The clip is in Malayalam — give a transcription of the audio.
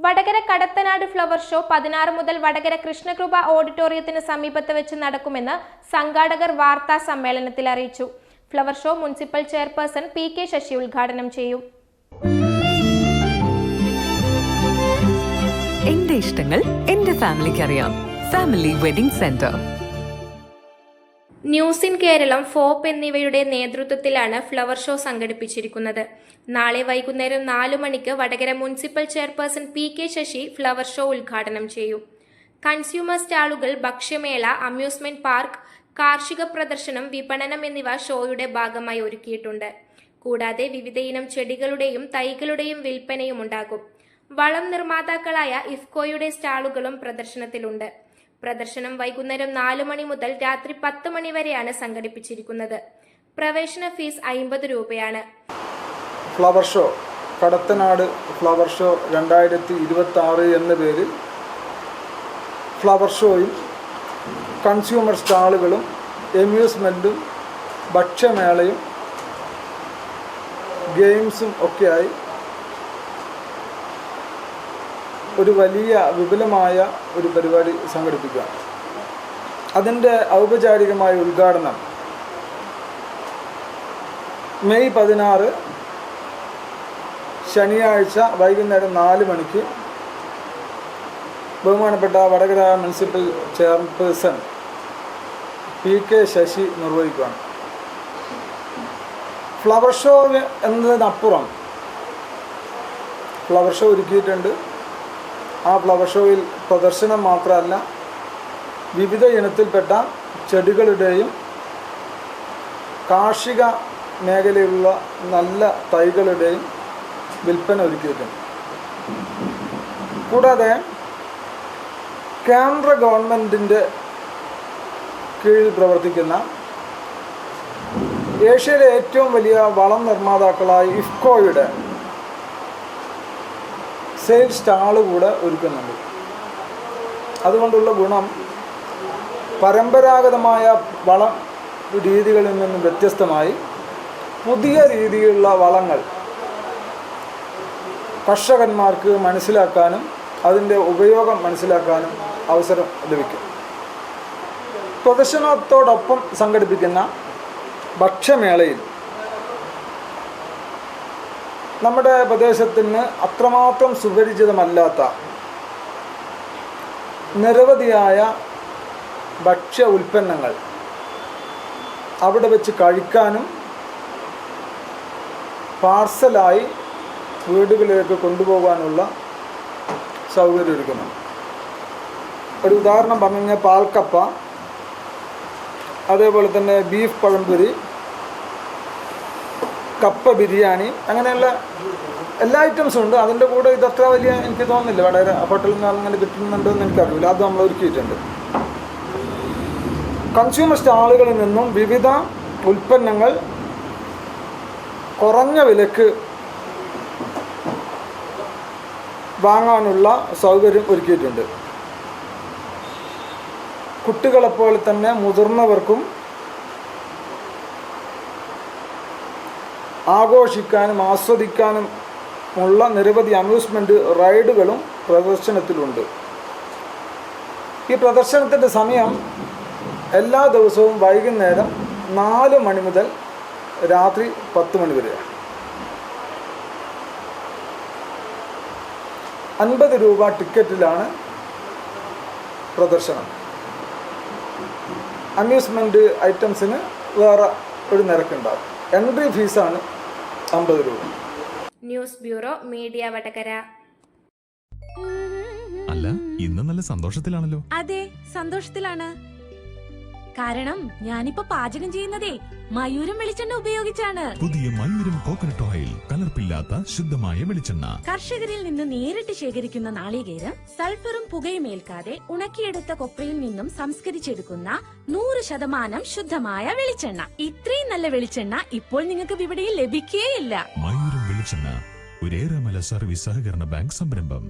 വടകര കടത്തനാട് ഫ്ലവർ ഷോ 16 മുതൽ വടകര കൃഷ്ണകൃപ ഓഡിറ്റോറിയത്തിന് സമീപത്ത് വെച്ച് നടക്കുമെന്ന് സംഘാടകർ വാർത്താ സമ്മേളനത്തിൽ അറിയിച്ചു. Flower show municipal chairperson P K. Sasi ഉദ്ഘാടനം ചെയ്യും. എന്റെ ഇഷ്ടങ്ങൾ എന്റെ ഫാമിലിക്ക് അറിയാം. Family wedding centre. News in Keralam, ഫോപ്പ് എന്നിവയുടെ നേതൃത്വത്തിലാണ് ഫ്ലവർ ഷോ സംഘടിപ്പിച്ചിരിക്കുന്നത്. നാളെ വൈകുന്നേരം 4 മണിക്ക് Vadakara municipal chairperson P K. Sasi flower show ഉദ്ഘാടനം ചെയ്യും. കൺസ്യൂമർ സ്റ്റാളുകൾ, ഭക്ഷ്യമേള, അമ്യൂസ്മെന്റ് പാർക്ക്, കാർഷിക പ്രദർശനം, വിപണനം എന്നിവ ഷോയുടെ ഭാഗമായി ഒരുക്കിയിട്ടുണ്ട്. കൂടാതെ വിവിധയിനം ചെടികളുടെയും തൈകളുടെയും വിൽപ്പനയും ഉണ്ടാകും. വളം നിർമ്മാതാക്കളായ ഇഫ്കോയുടെ സ്റ്റാളുകളും പ്രദർശനത്തിലുണ്ട്. പ്രദർശനം വൈകുന്നേരം 4 മണി മുതൽ രാത്രി 10 മണി വരെയാണ് സംഘടിപ്പിച്ചിരിക്കുന്നത്. പ്രവേശന ഫീസ് 50 രൂപയാണ്. Flower show, Kadathanad flower show 2026 എന്ന പേരിൽ ഫ്ലവർ ഷോയും കൺസ്യൂമർ സ്റ്റാളുകളും അമ്യൂസ്മെൻറ്റും ഭക്ഷ്യമേളയും ഗെയിംസും ഒക്കെയായി ഒരു വലിയ വിപുലമായ ഒരു പരിപാടി സംഘടിപ്പിക്കുക. അതിൻ്റെ ഔപചാരികമായ ഉദ്ഘാടനം മെയ് 16 ശനിയാഴ്ച വൈകുന്നേരം 4 മണിക്ക് ബഹുമാനപ്പെട്ട Vadakara municipal chairperson P K. Sasi നിർവഹിക്കുകയാണ്. ഫ്ലവർ ഷോ എന്നതിനപ്പുറം ഫ്ലവർ ഷോ ഒരുക്കിയിട്ടുണ്ട്. ആ ഫ്ലവർ ഷോയിൽ പ്രദർശനം മാത്രമല്ല, വിവിധ ഇനത്തിൽപ്പെട്ട ചെടികളുടെയും കാർഷിക മേഖലയിലുള്ള നല്ല തൈകളുടെയും വിൽപ്പന ഒരുക്കിയിട്ടുണ്ട്. കൂടാതെ കേന്ദ്ര ഗവൺമെൻറ്റിൻ്റെ കീഴിൽ പ്രവർത്തിക്കുന്ന ഏഷ്യയിലെ ഏറ്റവും വലിയ വളം നിർമ്മാതാക്കളായ ഇഫ്കോയുടെ സെയിൽ സ്റ്റാള് കൂടെ ഒരുക്കുന്നുണ്ട്. അതുകൊണ്ടുള്ള ഗുണം, പരമ്പരാഗതമായ വളം രീതികളിൽ നിന്നും വ്യത്യസ്തമായി പുതിയ രീതിയിലുള്ള വളങ്ങൾ കർഷകന്മാർക്ക് മനസ്സിലാക്കാനും അതിൻ്റെ ഉപയോഗം മനസ്സിലാക്കാനും അവസരം ലഭിക്കും. പ്രദർശനത്തോടൊപ്പം സംഘടിപ്പിക്കുന്ന ഭക്ഷ്യമേളയിൽ നമ്മുടെ പ്രദേശത്തിന് അത്രമാത്രം സുപരിചിതമല്ലാത്ത നിരവധിയായ ഭക്ഷ്യ ഉൽപ്പന്നങ്ങൾ അവിടെ വെച്ച് കഴിക്കാനും പാർസലായി വീടുകളിലേക്ക് കൊണ്ടുപോകാനുള്ള സൗകര്യം ഒരുക്കുന്നു. ഒരു ഉദാഹരണം പറഞ്ഞു കഴിഞ്ഞാൽ പാൽക്കപ്പ, അതേപോലെ തന്നെ ബീഫ് പഴംപൊരി, കപ്പ ബിരിയാണി, അങ്ങനെയുള്ള എല്ലാ ഐറ്റംസും ഉണ്ട്. അതിൻ്റെ കൂടെ ഇതത്ര വലിയ എനിക്ക് തോന്നുന്നില്ല വടകര ഹോട്ടലിൽ നിന്ന് അങ്ങനെ കിട്ടുന്നുണ്ടെന്ന് എനിക്കറിയില്ല. അത് നമ്മൾ ഒരുക്കിയിട്ടുണ്ട്. കൺസ്യൂമർ സ്റ്റാളുകളിൽ നിന്നും വിവിധ ഉൽപ്പന്നങ്ങൾ കുറഞ്ഞ വിലക്ക് വാങ്ങാനുള്ള സൗകര്യം ഒരുക്കിയിട്ടുണ്ട്. കുട്ടികളെപ്പോലെ തന്നെ മുതിർന്നവർക്കും ആഘോഷിക്കാനും ആസ്വദിക്കാനും ഉള്ള നിരവധി അമ്യൂസ്മെൻറ്റ് റൈഡുകളും പ്രദർശനത്തിലുണ്ട്. ഈ പ്രദർശനത്തിൻ്റെ സമയം എല്ലാ ദിവസവും വൈകുന്നേരം 4 മണി മുതൽ രാത്രി 10 മണി വരെയാണ്. 50 രൂപ ടിക്കറ്റിലാണ് പ്രദർശനം. അമ്യൂസ്മെൻറ്റ് ഐറ്റംസിന് വേറെ ഒരു നിരക്കുണ്ടാകും. എൻട്രി ഫീസാണ് 50 രൂപ. News bureau, media Vadakara. അല്ല, ഇന്ന് നല്ല സന്തോഷത്തിലാണല്ലോ. അതെ, സന്തോഷത്തിലാണ്. കാരണം ഞാനിപ്പോ പാചകം ചെയ്യുന്നതേ മയൂരം വെളിച്ചെണ്ണ ഉപയോഗിച്ചാണ്. പുതിയ മയൂരം കോക്കനട്ട് ഓയിൽ, കലർപ്പില്ലാത്ത ശുദ്ധമായ വെളിച്ചെണ്ണ. കർഷകരിൽ നിന്ന് നേരിട്ട് ശേഖരിക്കുന്ന നാളികേരം സൾഫറും പുകയും ഏൽക്കാതെ ഉണക്കിയെടുത്ത കൊപ്രയിൽ നിന്നും സംസ്കരിച്ചെടുക്കുന്ന 100% ശുദ്ധമായ വെളിച്ചെണ്ണ. ഇത്രയും നല്ല വെളിച്ചെണ്ണ ഇപ്പോൾ നിങ്ങൾക്ക് വിപണിയിൽ ലഭിക്കുകയില്ല. മയൂരം വെളിച്ചെണ്ണ, ഒരു ഏറെമല സർവീസ് സഹകരണ ബാങ്ക് സംരംഭം.